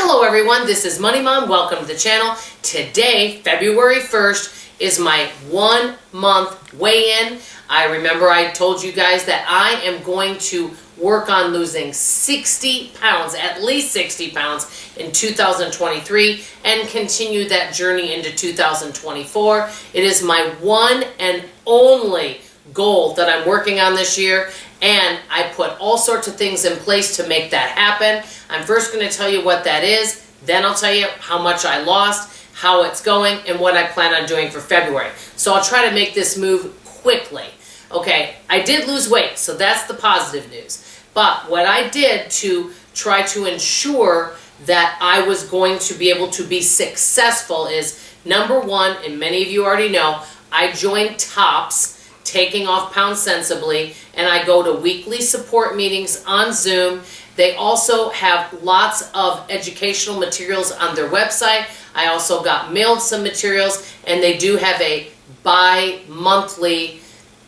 Hello everyone, this is Money Mom. Welcome to the channel. Today, February 1st, is my 1 month weigh-in. I remember I told you guys that I am going to work on losing 60 pounds, at least 60 pounds in 2023 and continue that journey into 2024. It is my one and only goal that I'm working on this year, and I put all sorts of things in place to make that happen. I'm first going to tell you what that is, then I'll tell you how much I lost, how it's going, and what I plan on doing for February. So I'll try to make this move quickly. Okay, I did lose weight, so that's the positive news. But what I did to try to ensure that I was going to be able to be successful is, number one, and many of you already know, I joined TOPS, Taking Off Pounds Sensibly, and I go to weekly support meetings on Zoom. They also have lots of educational materials on their website. I also got mailed some materials, and they do have a bi-monthly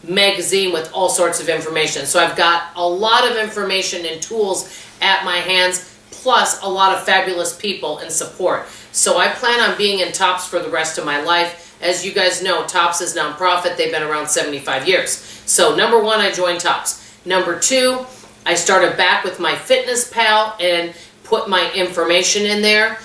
magazine with all sorts of information. So I've got a lot of information and tools at my hands, plus a lot of fabulous people and support. So I plan on being in TOPS for the rest of my life. As you guys know, TOPS is nonprofit. They've been around 75 years. So number one, I joined TOPS. Number two, I started back with my Fitness Pal and put my information in there.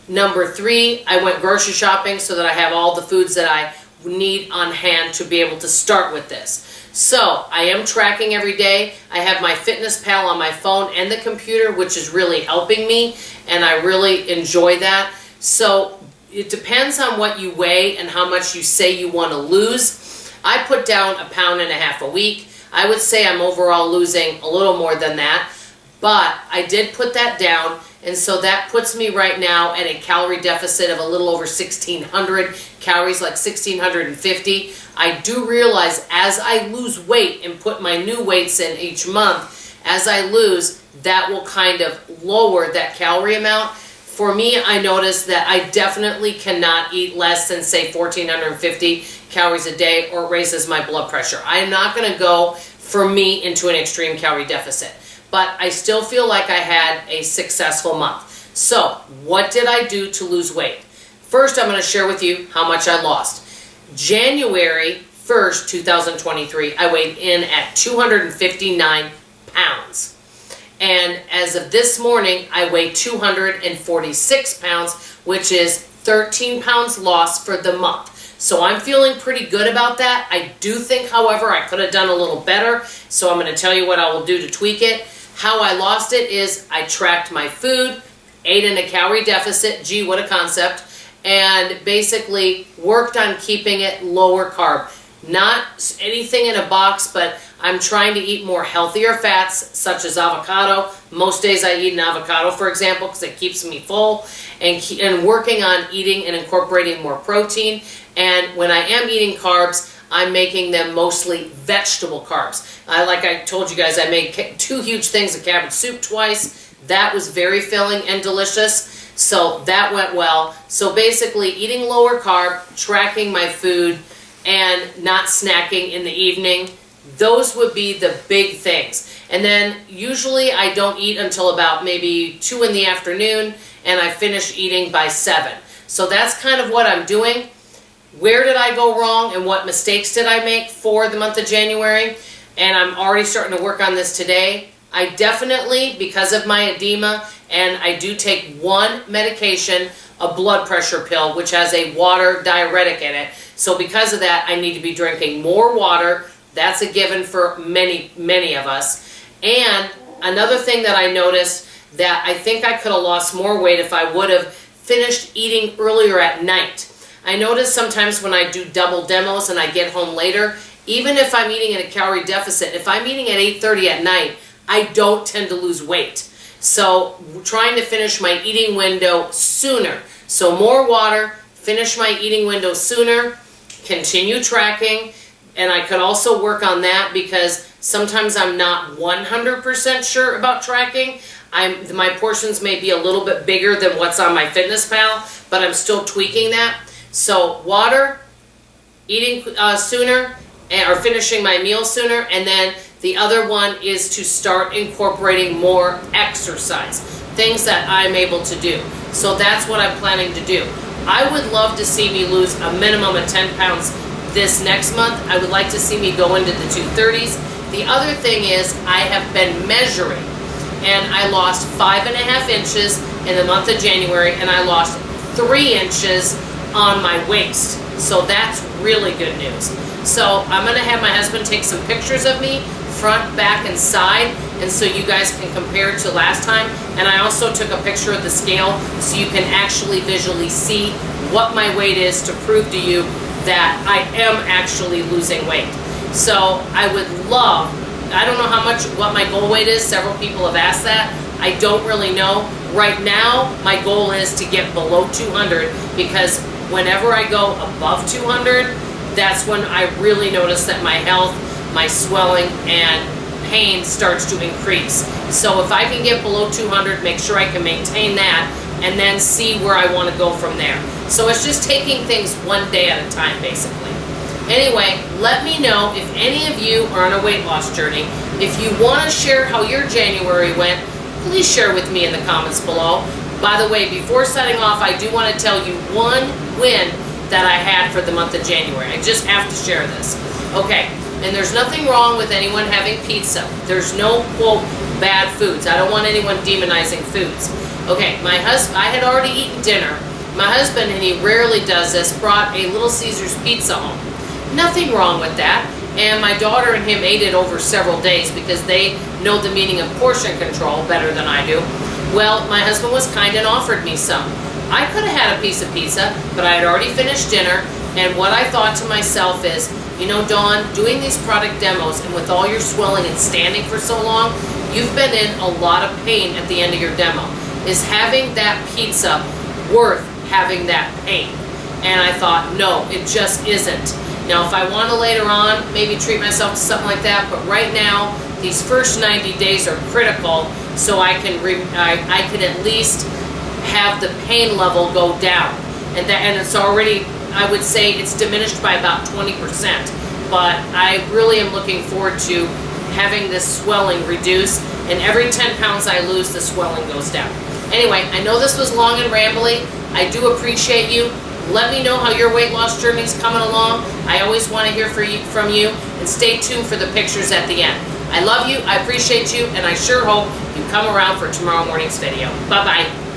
Number three, I went grocery shopping so that I have all the foods that I need on hand to be able to start with this. So I am tracking every day. I have my Fitness Pal on my phone and the computer, which is really helping me, and I really enjoy that. So it depends on what you weigh and how much you say you want to lose. I put down 1.5 pounds a week. I would say I'm overall losing a little more than that, but I did put that down, and so that puts me right now at a calorie deficit of a little over 1,600 calories, like 1,650. I do realize as I lose weight and put my new weights in each month, as I lose, that will kind of lower that calorie amount. For me, I noticed that I definitely cannot eat less than, say, 1,450 calories a day, or it raises my blood pressure. I am not going to go, for me, into an extreme calorie deficit. But I still feel like I had a successful month. So, what did I do to lose weight? First, I'm going to share with you how much I lost. January 1st, 2023, I weighed in at 259 pounds. And as of this morning, I weigh 246 pounds, which is 13 pounds lost for the month. So I'm feeling pretty good about that. I do think, however, I could have done a little better. So I'm going to tell you what I will do to tweak it. How I lost it is I tracked my food, ate in a calorie deficit, gee, what a concept, and basically worked on keeping it lower carb. Not anything in a box, but I'm trying to eat more healthier fats, such as avocado. Most days I eat an avocado, for example, because it keeps me full, and working on eating and incorporating more protein. And when I am eating carbs, I'm making them mostly vegetable carbs. Like I told you guys, I made 2 huge things of cabbage soup twice. That was very filling and delicious, so that went well. So basically, eating lower carb, tracking my food, and not snacking in the evening. Those would be the big things. And then usually I don't eat until about maybe 2 in the afternoon, and I finish eating by 7. So that's kind of what I'm doing. Where did I go wrong and what mistakes did I make for the month of January? And I'm already starting to work on this today. I definitely, because of my edema, and I do take one medication, a blood pressure pill, which has a water diuretic in it. So because of that, I need to be drinking more water. That's a given for many, many of us. And another thing that I noticed, that I think I could have lost more weight if I would have finished eating earlier at night. I notice sometimes when I do double demos and I get home later, even if I'm eating in a calorie deficit, if I'm eating at 8:30 at night, I don't tend to lose weight. So trying to finish my eating window sooner. So more water, finish my eating window sooner, continue tracking, and I could also work on that because sometimes I'm not 100% sure about tracking. My portions may be a little bit bigger than what's on my Fitness Pal, but I'm still tweaking that. So water, eating sooner, or finishing my meal sooner, and then the other one is to start incorporating more exercise. things that I'm able to do. So that's what I'm planning to do. I would love to see me lose a minimum of 10 pounds this next month. I would like to see me go into the 230s. The other thing is I have been measuring, and I lost 5.5 inches in the month of January, and I lost 3 inches on my waist. So that's really good news. So I'm gonna have my husband take some pictures of me, front, back, and side, and so you guys can compare to last time. And I also took a picture of the scale so you can actually visually see what my weight is to prove to you that I am actually losing weight. So I would love, I don't know what my goal weight is. Several people have asked that. I don't really know. Right now, my goal is to get below 200, because whenever I go above 200, that's when I really notice that my health, my swelling, and pain starts to increase. So if I can get below 200, make sure I can maintain that, and then see where I want to go from there. So it's just taking things one day at a time, basically. Anyway, let me know if any of you are on a weight loss journey. If you want to share how your January went, please share with me in the comments below. By the way, before signing off, I do want to tell you one win that I had for the month of January. I just have to share this. Okay, and there's nothing wrong with anyone having pizza. There's no, quote, bad foods. I don't want anyone demonizing foods. Okay, I had already eaten dinner. My husband, and he rarely does this, brought a Little Caesars pizza home. Nothing wrong with that. And my daughter and him ate it over several days because they know the meaning of portion control better than I do. Well, my husband was kind and offered me some. I could have had a piece of pizza, but I had already finished dinner, and what I thought to myself is, you know, Dawn, doing these product demos and with all your swelling and standing for so long, you've been in a lot of pain at the end of your demo. Is having that pizza worth having that pain? And I thought, no, it just isn't. Now, if I want to later on, maybe treat myself to something like that, but right now, these first 90 days are critical, so I can at least have the pain level go down. And it's already, I would say it's diminished by about 20%, but I really am looking forward to having this swelling reduce, and every 10 pounds I lose, the swelling goes down. Anyway, I know this was long and rambly. I do appreciate you. Let me know how your weight loss journey is coming along. I always want to hear from you, and stay tuned for the pictures at the end. I love you, I appreciate you, and I sure hope you come around for tomorrow morning's video. Bye-bye.